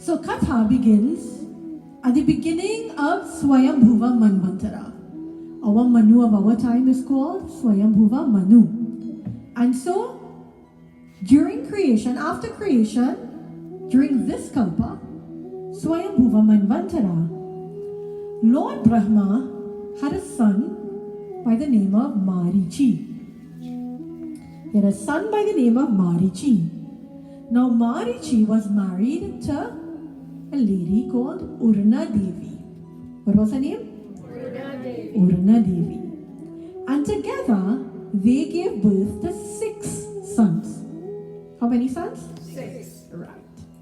So Katha begins at the beginning of Swayambhuva Manvantara. Our Manu of our time is called Swayambhuva Manu. And so, during creation, after creation, during this Kalpa, Swayambhuva Manvantara, Lord Brahma had a son by the name of Marichi. He had a son by the name of Marichi. Now Marichi was married to a lady called Urna Devi. What was her name? Urna Devi. And together they gave birth to 6 sons. How many sons? 6. Right.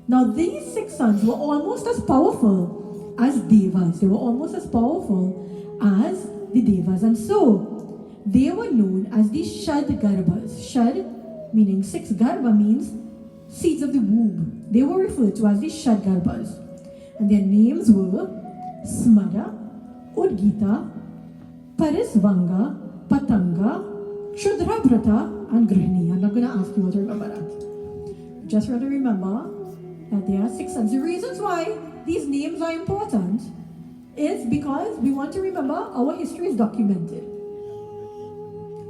Now these 6 sons were almost as powerful as Devas. They were almost as powerful as the Devas. And so they were known as the Shad Garbhas. Shad meaning 6, Garbha means seeds of the womb. They were referred to as the Shad Garbhas. And their names were Smara, Udgita, Parisvanga, Patanga, Kshudrabrata, and Grihni. I'm not going to ask you all to remember that. Just want to remember that there are 6 sons. The reasons why these names are important is because we want to remember our history is documented.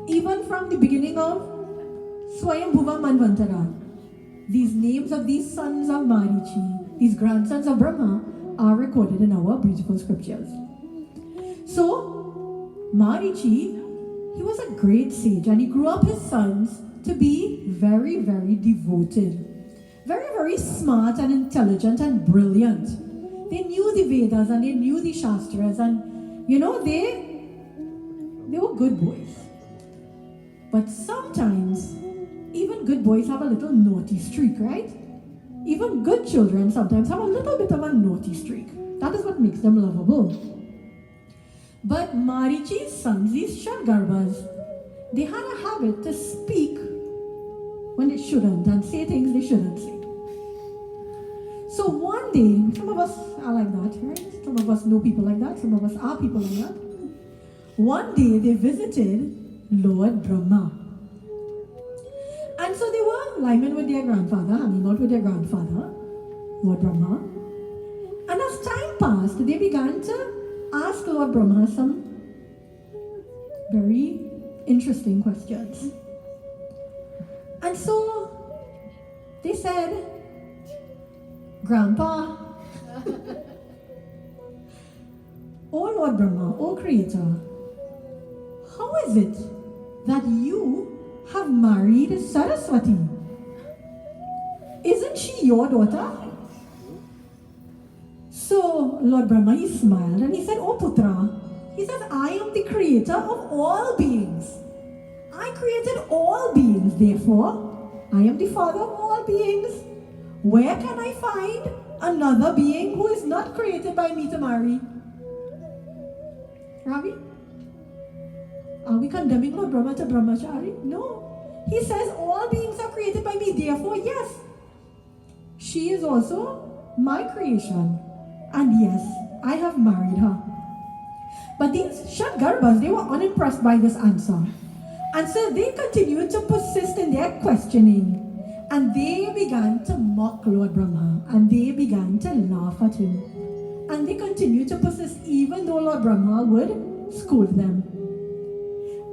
Even from the beginning of Swayambhuva Manvantara, these names of these sons of Marichi, these grandsons of Brahma, are recorded in our beautiful scriptures. So, Marichi, he was a great sage and he grew up his sons to be very, very devoted. Very, very smart and intelligent and brilliant. They knew the Vedas and they knew the Shastras and, they were good boys. But sometimes, even good boys have a little naughty streak, right? Even good children sometimes have a little bit of a naughty streak. That is what makes them lovable. But Marichi's sons, these Shadgarbhas, they had a habit to speak when they shouldn't and say things they shouldn't say. So one day, some of us are like that, right? Some of us know people like that. Some of us are people like that. One day they visited Lord Brahma. And so they were lying with their grandfather, hanging out with their grandfather, Lord Brahma. And as time passed, they began to ask Lord Brahma some very interesting questions. And so they said, Grandpa, O Lord Brahma, O Creator, how is it that you have married Saraswati? Isn't she your daughter? So Lord Brahma, he smiled and he said, Oh Putra, he says, I am the creator of all beings. I created all beings, therefore, I am the father of all beings. Where can I find another being who is not created by me to marry? Ravi? Are we condemning Lord Brahma to brahmachari? No. He says all beings are created by me, therefore, yes. She is also my creation. And yes, I have married her. But these Shadgarbhas, they were unimpressed by this answer. And so they continued to persist in their questioning. And they began to mock Lord Brahma. And they began to laugh at him. And they continued to persist even though Lord Brahma would scold them.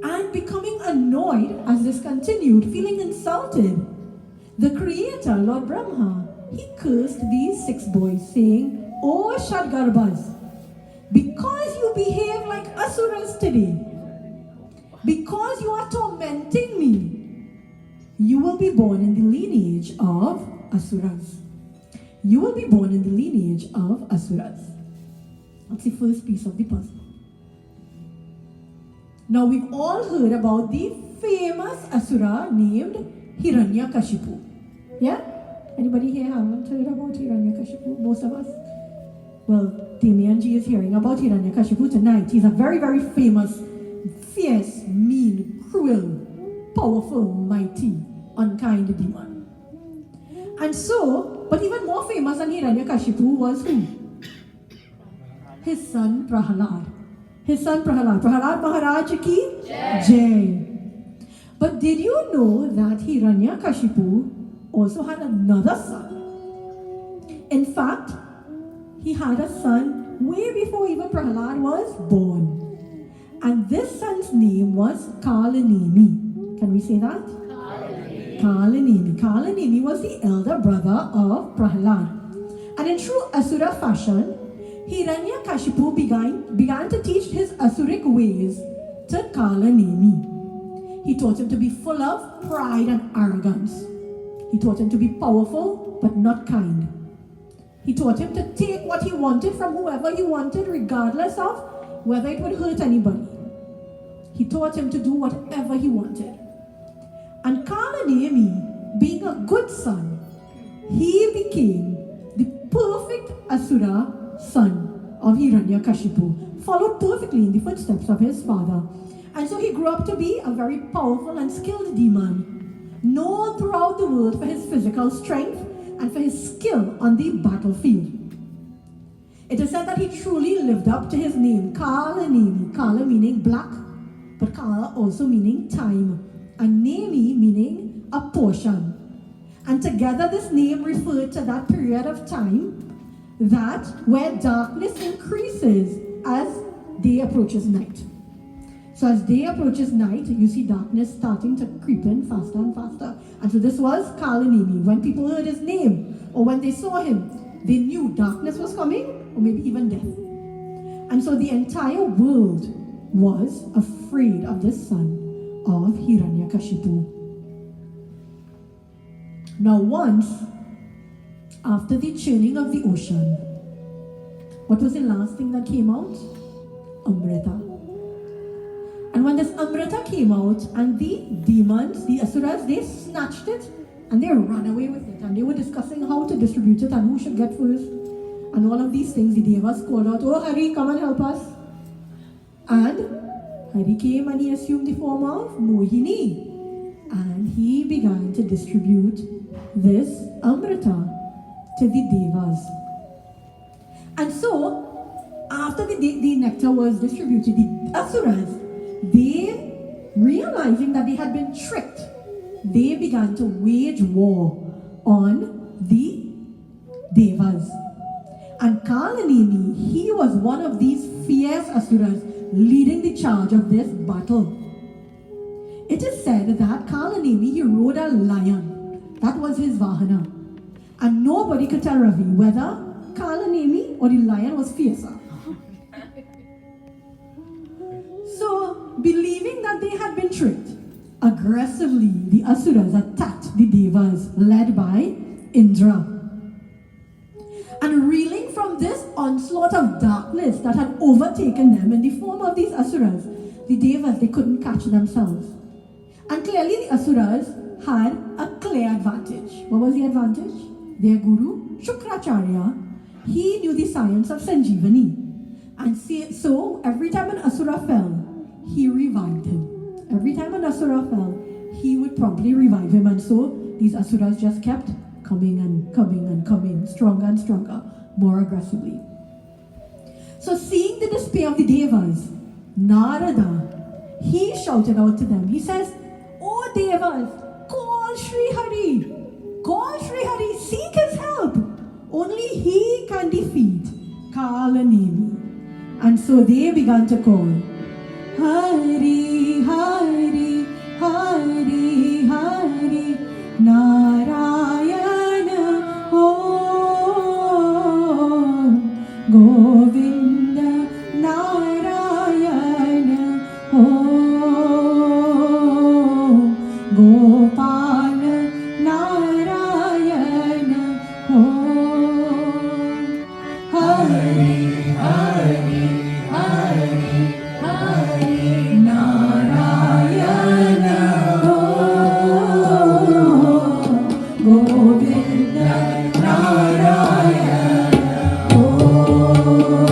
And becoming annoyed as this continued, feeling insulted, the creator, Lord Brahma, he cursed these 6 boys, saying, O Shadgarbhas, because you behave like asuras today, because you are tormenting me, you will be born in the lineage of asuras. You will be born in the lineage of asuras. That's the first piece of the puzzle. Now we've all heard about the famous asura named Hiranyakashipu. Yeah? Anybody here haven't heard about Hiranyakashipu? Most of us? Well, Damian G is hearing about Hiranyakashipu tonight. He's a very, very famous, fierce, mean, cruel, powerful, mighty, unkind demon. And so, but even more famous than Hiranyakashipu was who? His son Prahalada. His son Prahalada. Prahalada Maharaj ki Jai. But did you know that Hiranyakashipu also had another son? In fact, he had a son way before even Prahalada was born. And this son's name was Kalanemi. Can we say that? Kalanemi. Kalanemi was the elder brother of Prahalada. And in true Asura fashion, Hiranyakashipu began to teach his Asuric ways to Kalanemi. He taught him to be full of pride and arrogance. He taught him to be powerful but not kind. He taught him to take what he wanted from whoever he wanted, regardless of whether it would hurt anybody. He taught him to do whatever he wanted. And Kalanemi, being a good son, he became the perfect Asura son of Hiranyakashipu, followed perfectly in the footsteps of his father. And so he grew up to be a very powerful and skilled demon, known throughout the world for his physical strength and for his skill on the battlefield. It is said that he truly lived up to his name, Kalanemi. Kala meaning black, but Kala also meaning time, and Nemi meaning a portion. And together this name referred to that period of time that where darkness increases as day approaches night. So as day approaches night, you see darkness starting to creep in faster and faster. And so this was Kalanemi. When people heard his name, or when they saw him, they knew darkness was coming, or maybe even death. And so the entire world was afraid of this son of Hiranyakashipu. Now once, after the churning of the ocean, what was the last thing that came out? Amrita. And when this Amrita came out, and the demons, the Asuras, they snatched it and they ran away with it. And they were discussing how to distribute it and who should get first. And all of these things, the Devas called out, "Oh Hari, come and help us." And Hari came and he assumed the form of Mohini. And he began to distribute this Amrita to the Devas. And so, after the nectar was distributed, the Asuras, they, realizing that they had been tricked, they began to wage war on the Devas. And Kalanemi, he was one of these fierce Asuras leading the charge of this battle. It is said that Kalanemi, he rode a lion. That was his Vahana. And nobody could tell Ravi whether Kalanemi or the lion was fiercer. So, believing that they had been tricked, aggressively the Asuras attacked the Devas, led by Indra. And reeling from this onslaught of darkness that had overtaken them in the form of these Asuras, the Devas, they couldn't catch themselves. And clearly the Asuras had a clear advantage. What was the advantage? Their guru, Shukracharya, he knew the science of Sanjeevani. And so every time an Asura fell, he revived him. Every time an Asura fell, he would promptly revive him. And so these Asuras just kept coming and coming and coming, stronger and stronger, more aggressively. So seeing the despair of the Devas, Narada, he shouted out to them. He says, "Oh Devas, call Sri Hari. Call Sri Hari, seek his help. Only he can defeat Kalanemi." And so they began to call, "Hari, Hari, Hari, Hari, Narayana, Om, Govinda, Narayana, Om, Gopala, Narayana, Om, Hari, Hari, Hari, Hari, Narayana, Om, Govinda, Narayana, Om.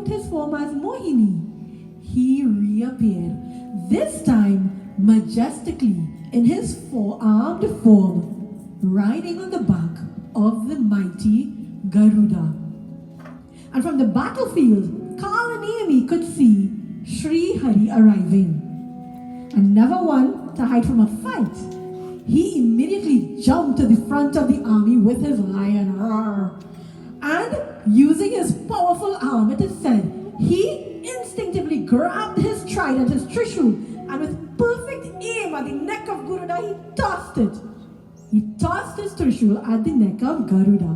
his form as Mohini, he reappeared, this time majestically in his four-armed form, riding on the back of the mighty Garuda. And from the battlefield, Kalanemi could see Sri Hari arriving. And never one to hide from a fight, he immediately jumped to the front of the army with his lion. And using his powerful arm, it is said, he instinctively grabbed his trident, his trishul, and with perfect aim at the neck of Garuda, he tossed it. He tossed his trishul at the neck of Garuda.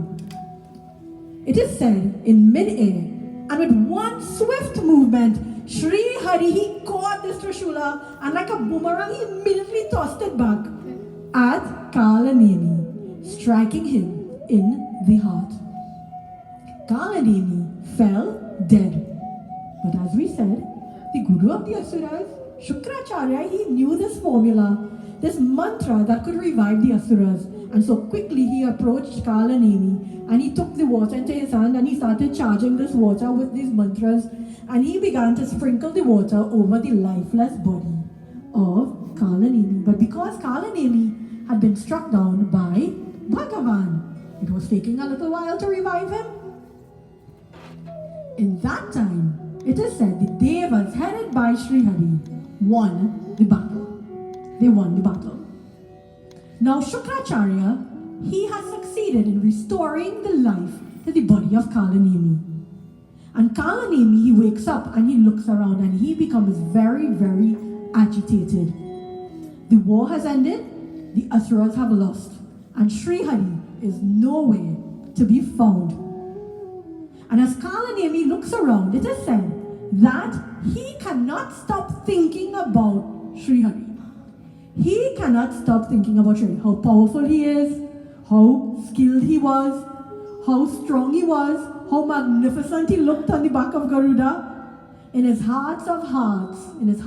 It is said, in mid-air, and with one swift movement, Sri Hari, he caught this trishula, and like a boomerang, he immediately tossed it back at Kalanemi, striking him in the heart. Kalanemi fell dead. But as we said, the Guru of the Asuras, Shukracharya, he knew this formula, this mantra that could revive the Asuras. And so quickly he approached Kalanemi and he took the water into his hand and he started charging this water with these mantras, and he began to sprinkle the water over the lifeless body of Kalanemi. But because Kalanemi had been struck down by Bhagavan, it was taking a little while to revive him. In that time, it is said the Devas headed by Sri Hari won the battle. They won the battle. Now Shukracharya, he has succeeded in restoring the life to the body of Kalanemi. And Kalanemi, he wakes up and he looks around and he becomes very, very agitated. The war has ended, the Asuras have lost, and Sri Hari is nowhere to be found. And as Kalanemi looks around, it is said that he cannot stop thinking about Sri Hari. He cannot stop thinking about Sri Hari, how powerful he is, how skilled he was, how strong he was, how magnificent he looked on the back of Garuda. In his heart of hearts, it is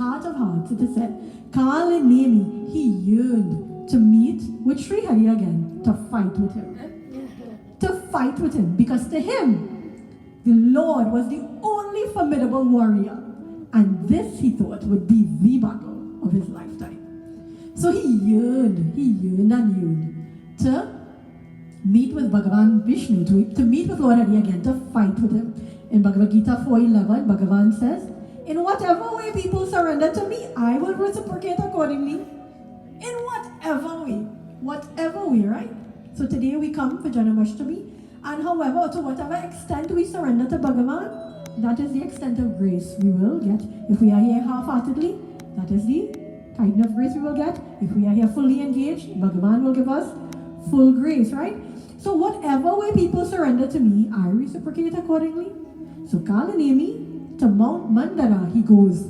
said, Kalanemi, he yearned to meet with Sri Hari again, to fight with him. To fight with him, because to him, the Lord was the only formidable warrior, and this, he thought, would be the battle of his lifetime. So he yearned to meet with Bhagavan Vishnu, to meet with Lord Hari again, to fight with him. In Bhagavad Gita 4:11, Bhagavan says, in whatever way people surrender to me, I will reciprocate accordingly. In whatever way, right? So today we come for Janamashtami, and however, to whatever extent we surrender to Bhagavan, that is the extent of grace we will get. If we are here half-heartedly, that is the kind of grace we will get. If we are here fully engaged, Bhagavan will give us full grace, right? So whatever way people surrender to me, I reciprocate accordingly. So Kalanemi, to Mount Mandara he goes.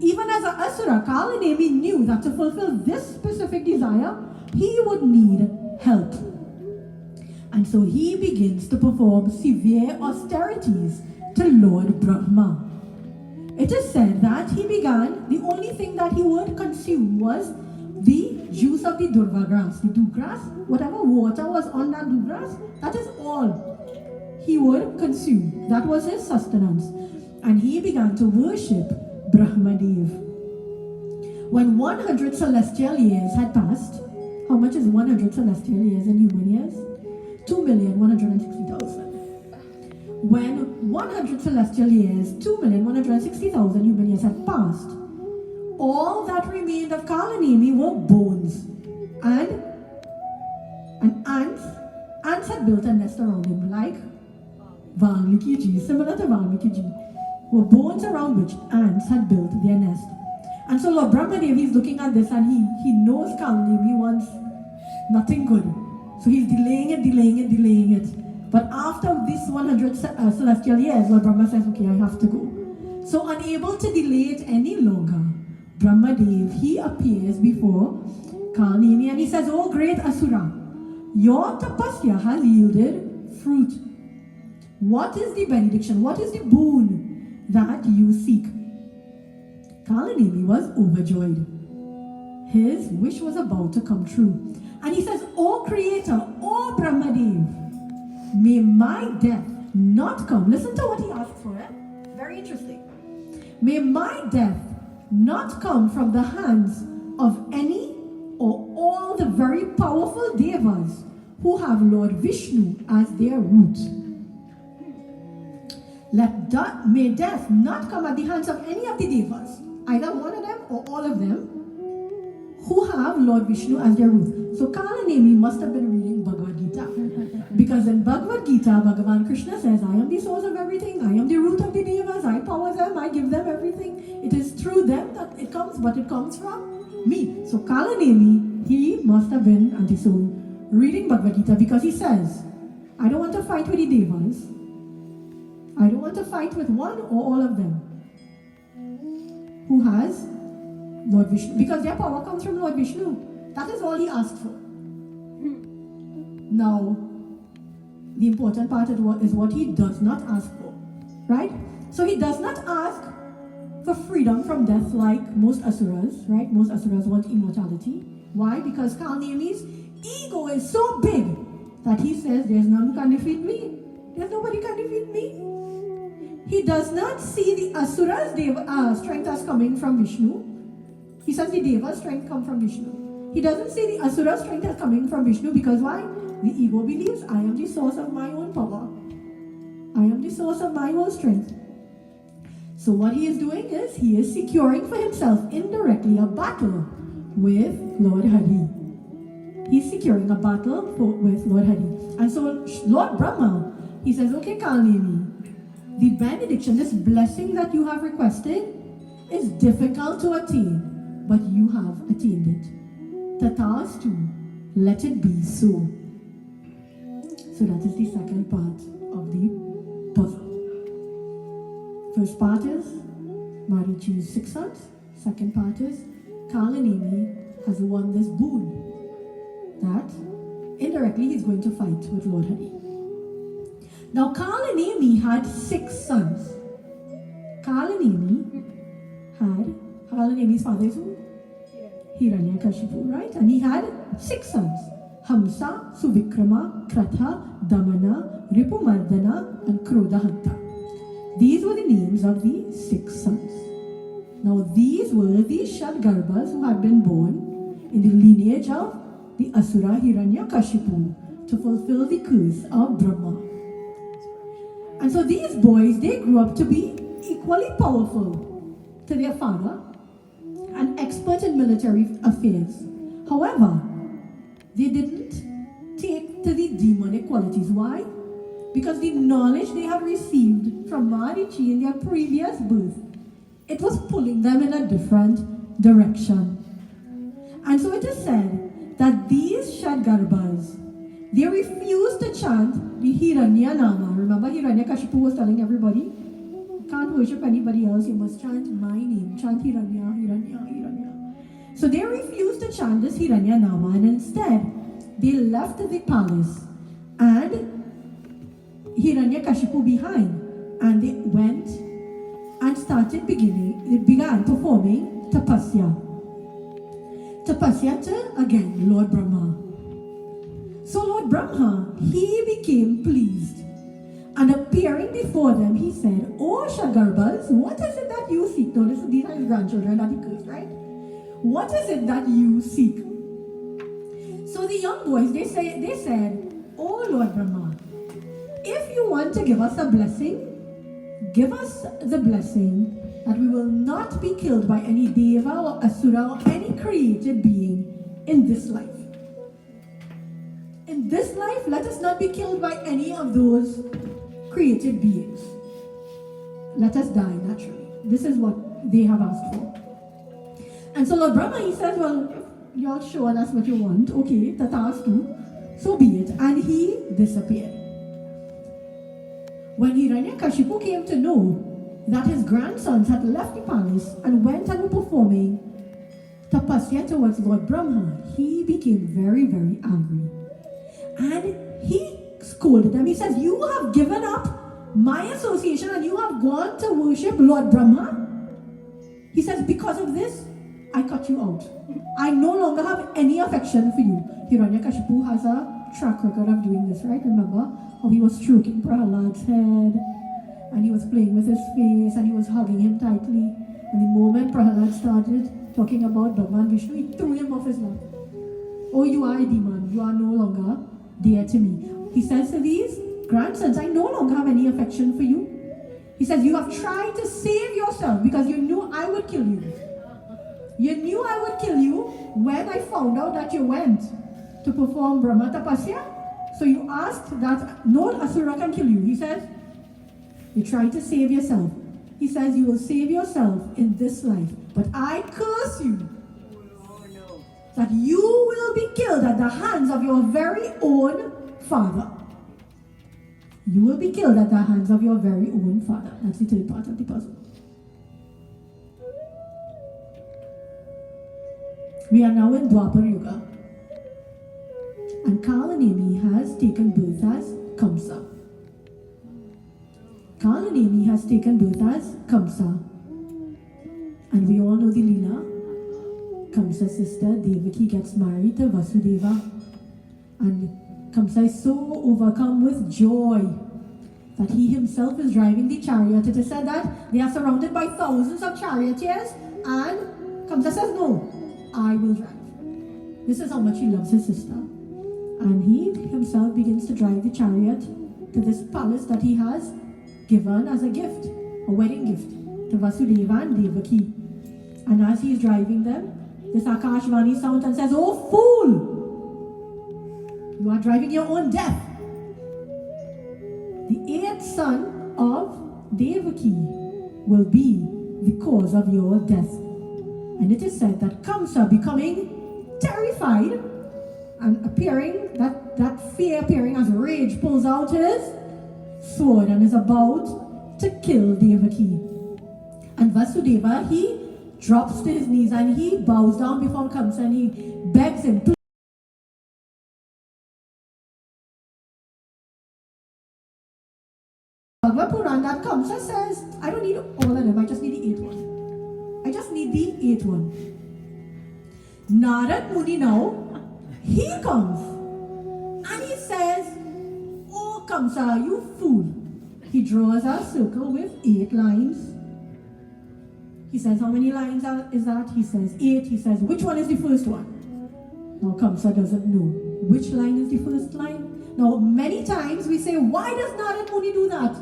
Even as an Asura, Kalanemi knew that to fulfill this specific desire, he would need help. And so he begins to perform severe austerities to Lord Brahma. It is said that he began, the only thing that he would consume was the juice of the durva grass, the dugras, whatever water was on that dugras, that is all he would consume. That was his sustenance. And he began to worship Brahmadev. When 100 celestial years had passed, how much is 100 celestial years in human years? 2,160,000. When 100 celestial years, 2,160,000 human years had passed, all that remained of Kalanemi were bones. And ants had built a nest around him, like Valmiki Ji, similar to Valmiki Ji, were bones around which ants had built their nest. And so Lord Brahmadev is looking at this and he knows Kalanemi wants nothing good. So he's delaying it. But after this 100 celestial years, Lord Brahma says, okay, I have to go. So unable to delay it any longer, Brahmadev, he appears before Kalanemi and he says, oh great Asura, your tapasya has yielded fruit. What is the benediction? What is the boon that you seek? Kalanemi was overjoyed. His wish was about to come true. And he says, O Creator, O Brahmadev, may my death not come. Listen to what he asks for. Very interesting. May my death not come from the hands of any or all the very powerful devas who have Lord Vishnu as their root. May death not come at the hands of any of the devas, either one of them or all of them, who have Lord Vishnu as their root. So Kala Nemi must have been reading Bhagavad Gita. Because in Bhagavad Gita, Bhagavan Krishna says, I am the source of everything, I am the root of the devas, I power them, I give them everything. It is through them that it comes, but it comes from me. So Kala Nemi, he must have been at his own reading Bhagavad Gita, because he says, I don't want to fight with the devas. I don't want to fight with one or all of them who has Lord Vishnu, because their power comes from Lord Vishnu. That is all he asked for. Now, the important part is what he does not ask for, right? So he does not ask for freedom from death like most asuras, right? Most asuras want immortality. Why? Because Kalnemi's ego is so big that he says, there's none who can defeat me. There's nobody can defeat me. He does not see the asuras' strength as coming from Vishnu. He says the deva's strength comes from Vishnu. He doesn't see the asura's strength as coming from Vishnu, because why? The ego believes, I am the source of my own power. I am the source of my own strength. So what he is doing is, he is securing for himself indirectly a battle with Lord Hari. He's securing a battle with Lord Hari. And so Lord Brahma, he says, okay, Kalnemi, the benediction, this blessing that you have requested is difficult to attain, but you have attained it. Tatastu, let it be so. So that is the second part of the puzzle. First part is Marichi's 6 sons. Second part is Kalanemi has won this boon that indirectly he's going to fight with Lord Hari. Now Kalanemi had 6 sons. Kalanemi's father is who? Hiranyakashipu, right? And he had 6 sons. Kamsa, Suvikrama, Kratha, Damana, Ripumardana, and Krodahanta. These were the names of the 6 sons. Now these were the Shadgarbhas who had been born in the lineage of the Asura Hiranyakashipu to fulfill the curse of Brahma. And so these boys, they grew up to be equally powerful to their father and expert in military affairs. However, they didn't take to the demonic qualities. Why? Because the knowledge they had received from Marichi in their previous birth, it was pulling them in a different direction. And so it is said that these Shadgarbhas, they refused to chant the Hiranya Nama. Remember, Hiranyakashipu was telling everybody, you can't worship anybody else, you must chant my name. Chant Hiranya, Hiranya, Hiranya. So they refused to chant this Hiranya Nama, and instead, they left the palace and Hiranyakashipu behind, and they went and began performing tapasya. Tapasya to, again, Lord Brahma. So Lord Brahma, he became pleased, and appearing before them, he said, "Oh Shadgarbhas, what is it that you seek?" Now these are his grandchildren that he cursed, right? What is it that you seek? So the young boys, they said, "Oh Lord Brahma, if you want to give us a blessing, give us the blessing that we will not be killed by any deva or asura or any created being in this life. In this life, let us not be killed by any of those created beings. Let us die naturally." This is what they have asked for. And so Lord Brahma, he says, "Well, if y'all sure that's what you want, okay, tatastu, so be it." And he disappeared. When Hiranyakashipu came to know that his grandsons had left the palace and went and were performing tapasya towards Lord Brahma, he became very, very angry. And he scolded them. He says, "You have given up my association and you have gone to worship Lord Brahma." He says, "Because of this, I cut you out. I no longer have any affection for you." Hiranyakashipu has a track record of doing this, right? Remember how he was stroking Prahalada's head And he was playing with his face and he was hugging him tightly. And the moment Prahalada started talking about Bhagavan Vishnu, he threw him off his lap. Oh, you are a demon. You are no longer dear to me. He says to these grandsons, I no longer have any affection for you. He says, you have tried to save yourself because you knew I would kill you. You knew I would kill you when I found out that you went to perform Brahma Tapasya. So you asked that no Asura can kill you. He says, you tried to save yourself. He says, you will save yourself in this life. But I curse you that you will be killed at the hands of your very own father. You will be killed at the hands of your very own father. That's the third part of the puzzle. We are now in Dwapar Yuga. And Kalanemi has taken birth as Kamsa. Kalanemi has taken birth as Kamsa. And we all know the Leela. Kamsa's sister Devaki gets married to Vasudeva. And Kamsa is so overcome with joy that he himself is driving the chariot. It is said that they are surrounded by thousands of charioteers, and Kamsa says, no, I will drive. This is how much he loves his sister. And he himself begins to drive the chariot to this palace that he has given as a gift, a wedding gift, to Vasudeva and Devaki. And as he is driving them, this Akashvani sounds and says, oh fool! You are driving your own death. The 8th son of Devaki will be the cause of your death. And it is said that Kamsa, becoming terrified and appearing, that fear appearing as rage, pulls out his sword and is about to kill Devaki. And Vasudeva, he drops to his knees and he bows down before Kamsa and he begs him to Bhagavad Puran that Kamsa says, I don't need all of them, I just need the 8th one. I just need the 8th one. Narad Muni now, he comes and he says, oh Kamsa, you fool. He draws a circle with 8 lines. He says, how many lines is that? He says 8. He says, which one is the first one? Now Kamsa doesn't know. Which line is the first line? Now many times we say, why does Narad Muni do that?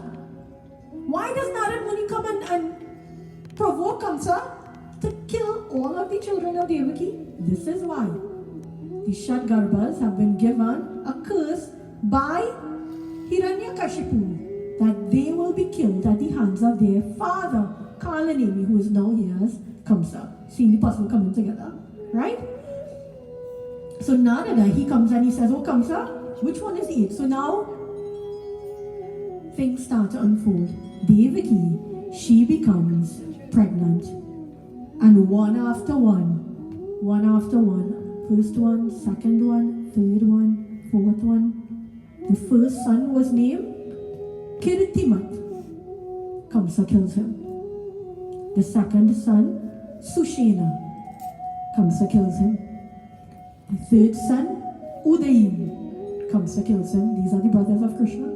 Why does Narad Muni come and provoke Kamsa to kill all of the children of Devaki? This is why. The Shadgarbhas have been given a curse by Hiranyakashipu that they will be killed at the hands of their father, Kalanemi, who is now here as Kamsa. Seeing the puzzle coming together, right? So Narada, he comes and he says, oh Kamsa, which one is 8? So now things start to unfold. Devaki, she becomes pregnant. And one after one, first one, second one, third one, fourth one. The first son was named Kirtimat. Kamsa kills him. The second son, Sushena. Kamsa kills him. The third son, Udayin. Kamsa kills him. These are the brothers of Krishna.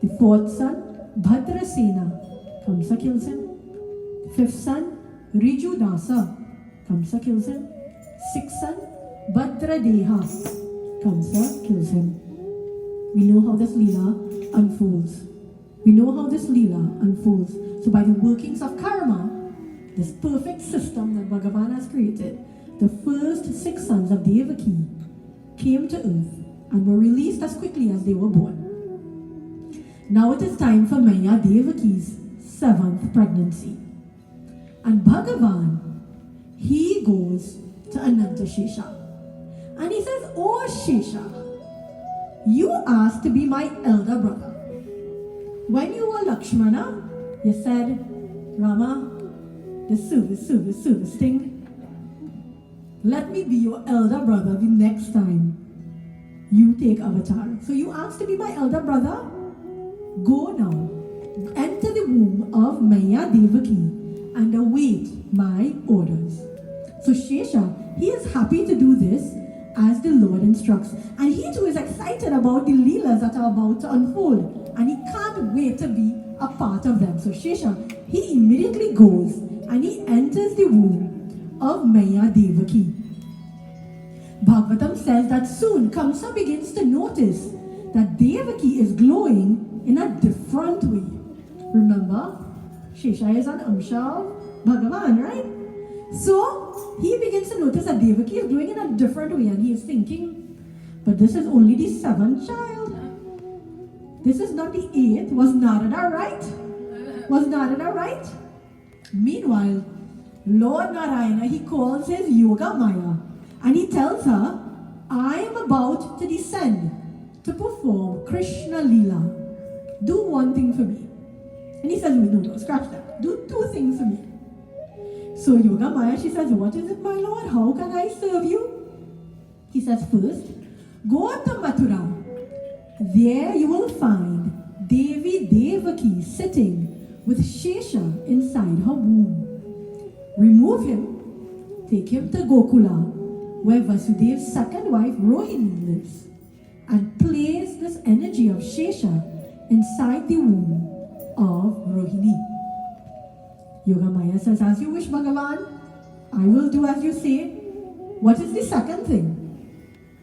The fourth son, Bhadrasena. Kamsa kills him. The fifth son, Rijudasa. Kamsa kills him. Sixth son, Bhadradeha. Kamsa kills him. We know how this Leela unfolds. So by the workings of karma, this perfect system that Bhagavan has created, the first 6 sons of Devaki came to earth and were released as quickly as they were born. Now it is time for Maya Devaki's 7th pregnancy. And Bhagavan, he goes to Ananta Shesha. And he says, oh Shesha, you asked to be my elder brother. When you were Lakshmana, you said, Rama, the service thing. Let me be your elder brother the next time you take avatar. So you asked to be my elder brother? Go now, enter the womb of Maya Devaki and await my orders. So Shesha, he is happy to do this as the Lord instructs. And he too is excited about the Leelas that are about to unfold. And he can't wait to be a part of them. So Shesha, he immediately goes and he enters the womb of Maya Devaki. Bhagavatam says that soon Kamsa begins to notice that Devaki is glowing in a different way. Remember, Shesha is an Amsha of Bhagavan, right? So he begins to notice that Devaki is glowing in a different way, and he is thinking, but this is only the 7th child. This is not the 8th. Was Narada right? Was Narada right? Meanwhile, Lord Narayana, he calls his Yoga Maya and he tells her, I am about to descend to perform Krishna Leela. Do one thing for me. And he says, no, scratch that. Do 2 things for me. So Yoga Maya, she says, what is it, my Lord? How can I serve you? He says, first, go to Mathura. There you will find Devi Devaki sitting with Shesha inside her womb. Remove him, take him to Gokula, where Vasudev's second wife Rohini lives, and place this energy of Shesha inside the womb of Rohini. Yoga Maya says, as you wish, Bhagavan, I will do as you say. What is the second thing?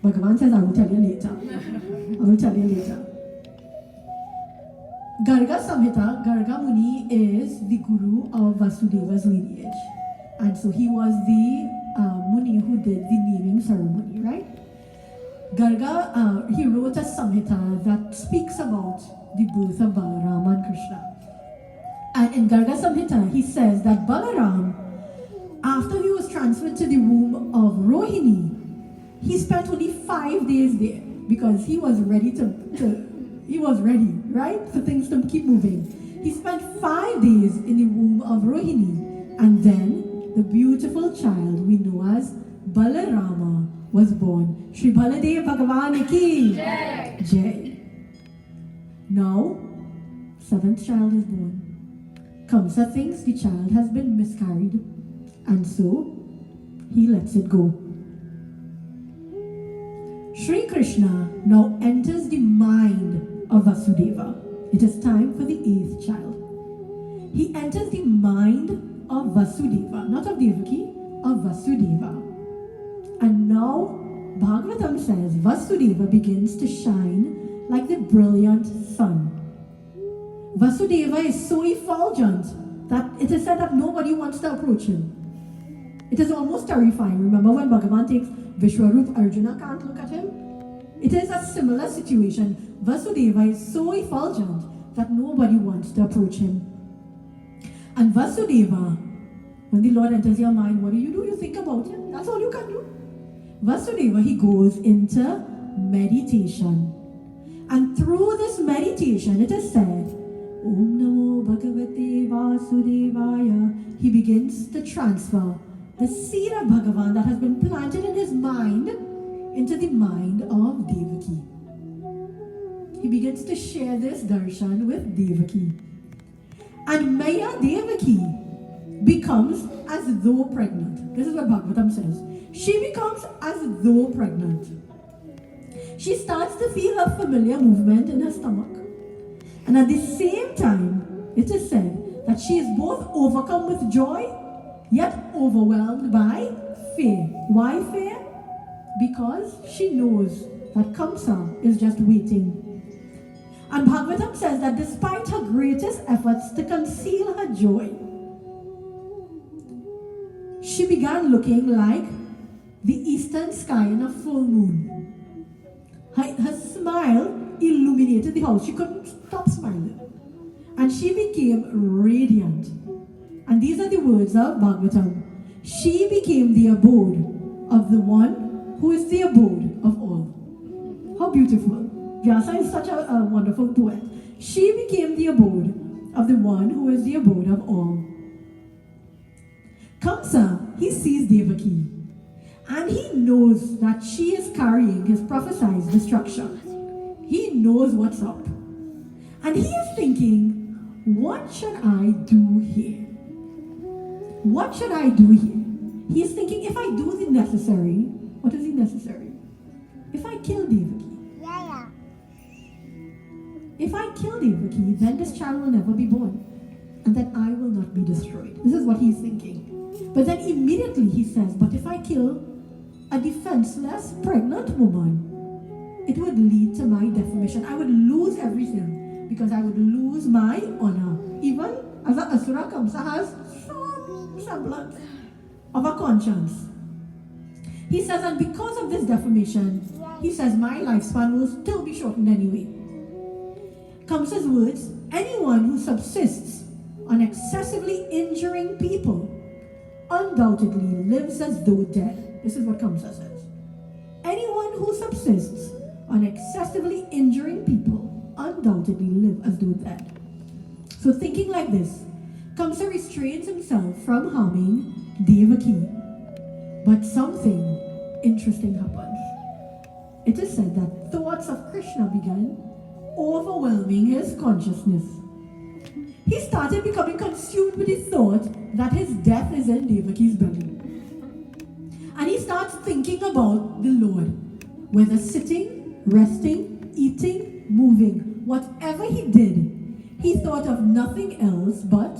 Bhagavan says, I will tell you later. I will tell you later. Garga Samhita, Garga Muni is the guru of Vasudeva's lineage. And so he was the Muni who did the naming ceremony, right? Garga, he wrote a Samhita that speaks about the birth of Balarama and Krishna. And in Garga Samhita, he says that Balaram, after he was transferred to the womb of Rohini, he spent only 5 days there because he was ready he was ready, right? For things to keep moving. He spent 5 days in the womb of Rohini, and then the beautiful child we know as Balarama was born. Shri Baladev Bhagavan ki Jai. Jai. Now, 7th child is born. Kamsa thinks the child has been miscarried, and so he lets it go. Shree Krsna now enters the mind of Vasudeva. It is time for the 8th child. He enters the mind of Vasudeva, not of Devaki, of Vasudeva. And now Bhagavatam says Vasudeva begins to shine like the brilliant sun. Vasudeva is so effulgent that it is said that nobody wants to approach him. It is almost terrifying. Remember when Bhagavan takes Vishwarup, Arjuna can't look at him? It is a similar situation. Vasudeva is so effulgent that nobody wants to approach him. And Vasudeva, when the Lord enters your mind, what do? You think about him. That's all you can do. Vasudeva, he goes into meditation. And through this meditation, it is said, Om Namo Bhagavate Vasudevaya. He begins to transfer the seed of Bhagavan that has been planted in his mind into the mind of Devaki. He begins to share this darshan with Devaki. And Maya Devaki becomes as though pregnant. This is what Bhagavatam says. She becomes as though pregnant. She starts to feel a familiar movement in her stomach. And at the same time, it is said that she is both overcome with joy, yet overwhelmed by fear. Why fear? Because she knows that Kamsa is just waiting. And Bhagavatam says that despite her greatest efforts to conceal her joy, she began looking like the eastern sky in a full moon. Her smile illuminated the house. She couldn't stop smiling. And she became radiant. And these are the words of Bhagavatam. She became the abode of the one who is the abode of all. How beautiful. Vyasa is such a wonderful poet. She became the abode of the one who is the abode of all. Kamsa, he sees Devaki. And he knows that she is carrying his prophesied destruction. He knows what's up. And he is thinking, what should I do here? What should I do here? He is thinking, if I do the necessary, what is the necessary? If I kill Devaki, if I kill Devaki, then this child will never be born, and that I will not be destroyed. This is what he's thinking. But then immediately he says, but if I kill a defenseless pregnant woman, it would lead to my defamation. I would lose everything because I would lose my honor. Even as an Asura, Kamsa has some semblance of a conscience. He says, and because of this defamation, he says, my lifespan will still be shortened anyway. Kamsa's words, anyone who subsists on excessively injuring people undoubtedly lives as though dead. This is what Kamsa says. Anyone who subsists on excessively injuring people undoubtedly live as though dead. So thinking like this, Kamsa restrains himself from harming Devaki. But something interesting happens. It is said that thoughts of Krishna began overwhelming his consciousness. He started becoming consumed with the thought that his death is in Devaki's belly. And he starts thinking about the Lord, whether sitting, resting, eating, moving, whatever he did, he thought of nothing else but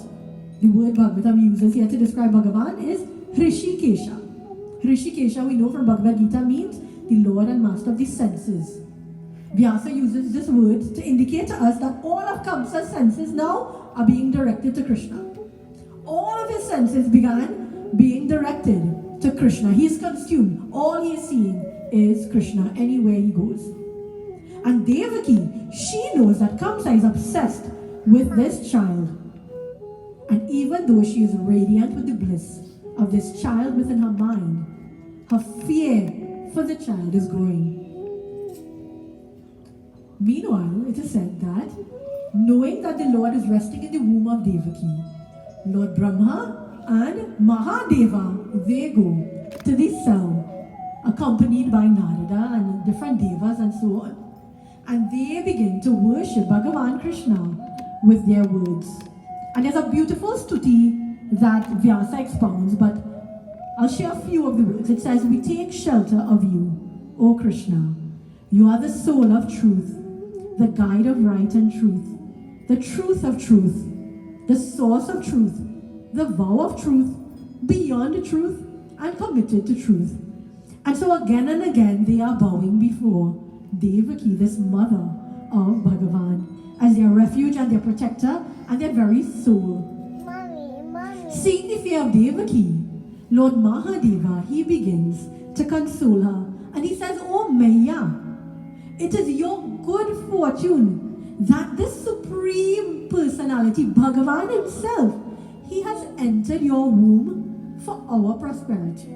the word Bhagavatam uses here to describe Bhagavan is Hrishikesha. Hrishikesha, we know from Bhagavad Gita, means the Lord and Master of the senses. Vyasa uses this word to indicate to us that all of Kamsa's senses now are being directed to Krishna. All of his senses began being directed to Krishna. He is consumed. All he is seeing is Krishna anywhere he goes. And Devaki, she knows that Kamsa is obsessed with this child. And even though she is radiant with the bliss of this child within her mind, her fear for the child is growing. Meanwhile, it is said that, knowing that the Lord is resting in the womb of Devaki, Lord Brahma and Mahadeva, they go to the cell, accompanied by Narada and different devas and so on. And they begin to worship Bhagavan Krishna with their words. And there's a beautiful stuti that Vyasa expounds, but I'll share a few of the words. It says, we take shelter of you, O Krishna. You are the soul of truth, the guide of right and truth, the truth of truth, the source of truth, the vow of truth, beyond the truth, and committed to truth. And so again and again they are bowing before Devaki, this mother of Bhagavan, as their refuge and their protector and their very soul. Mommy. Seeing the fear of Devaki, Lord Mahadeva, he begins to console her. And he says, oh Maya, it is your good fortune that this supreme personality, Bhagavan himself, he has entered your womb for our prosperity.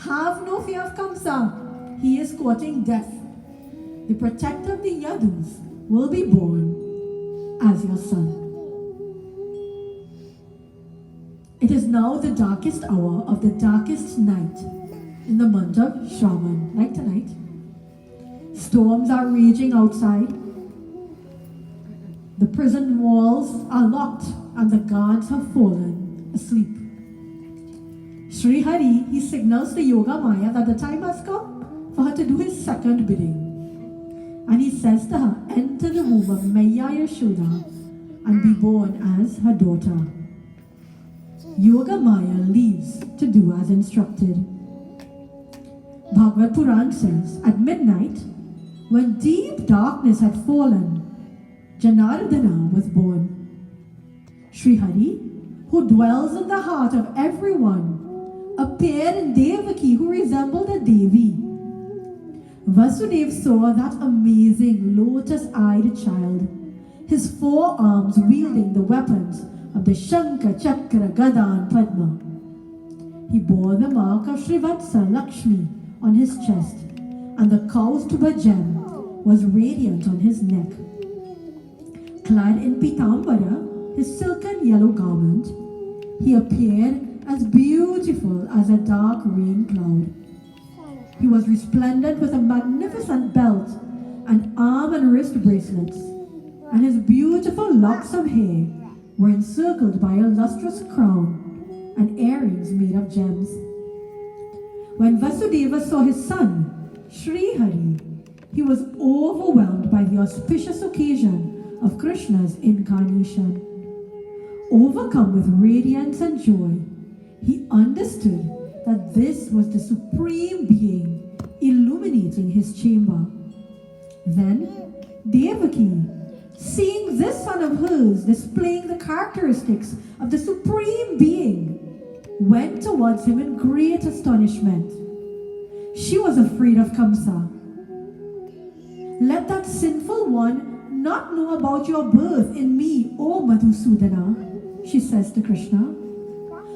Have no fear of Kamsa. He is courting death. The protector of the Yadus will be born as your son. It is now the darkest hour of the darkest night in the month of Shravan, like tonight. Storms are raging outside. The prison walls are locked and the guards have fallen asleep. Sri Hari, he signals to Yoga Maya that the time has come for her to do his second bidding. And he says to her, enter the womb of Maya Yashoda and be born as her daughter. Yoga Maya leaves to do as instructed. Bhagavad Puran says, at midnight, when deep darkness had fallen, Janardana was born. Sri Hari, who dwells in the heart of everyone, appeared in Devaki, who resembled a Devi. Vasudeva saw that amazing lotus-eyed child, his four arms wielding the weapons of the Shankha, Chakra, Gada and Padma. He bore the mark of Srivatsa Lakshmi on his chest, and the Kaustuba gem was radiant on his neck. Clad in Pitambara, his silken yellow garment, he appeared as beautiful as a dark rain cloud. He was resplendent with a magnificent belt and arm and wrist bracelets, and his beautiful locks of hair were encircled by a lustrous crown and earrings made of gems. When Vasudeva saw his son, Sri Hari, he was overwhelmed by the auspicious occasion of Krishna's incarnation. Overcome with radiance and joy, he understood that this was the Supreme Being illuminating his chamber. Then Devaki, seeing this son of hers displaying the characteristics of the Supreme Being, went towards him in great astonishment. She was afraid of Kamsa. Let that sinful one not know about your birth in me, O Madhusudana, she says to Krishna.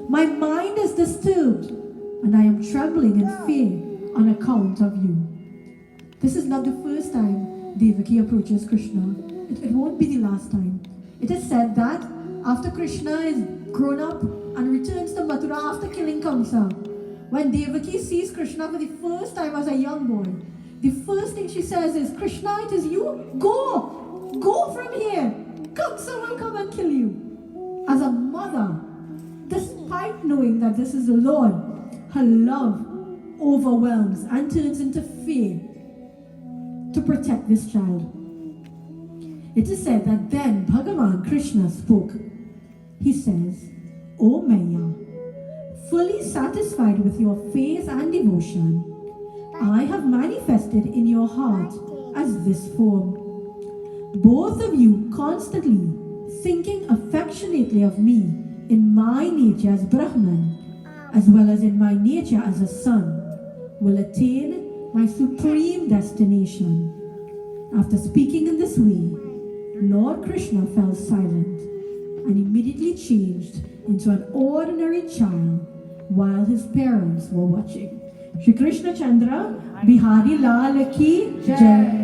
My mind is disturbed, and I am trembling in fear on account of you. This is not the first time Devaki approaches Krishna. It won't be the last time. It is said that after Krishna is grown up and returns to Mathura after killing Kamsa, when Devaki sees Krishna for the first time as a young boy, the first thing she says is, Krishna, it is you? Go! Go from here! Kamsa will come and kill you. As a mother, despite knowing that this is the Lord, her love overwhelms and turns into fear to protect this child. It is said that then Bhagavan Krishna spoke. He says, O Maya, fully satisfied with your faith and devotion, I have manifested in your heart as this form. Both of you constantly thinking affectionately of me in my nature as Brahman, as well as in my nature as a son, will attain my supreme destination. After speaking in this way, Lord Krishna fell silent and immediately changed into an ordinary child while his parents were watching. Shri Krishna Chandra Bihari Lal Ki Jai.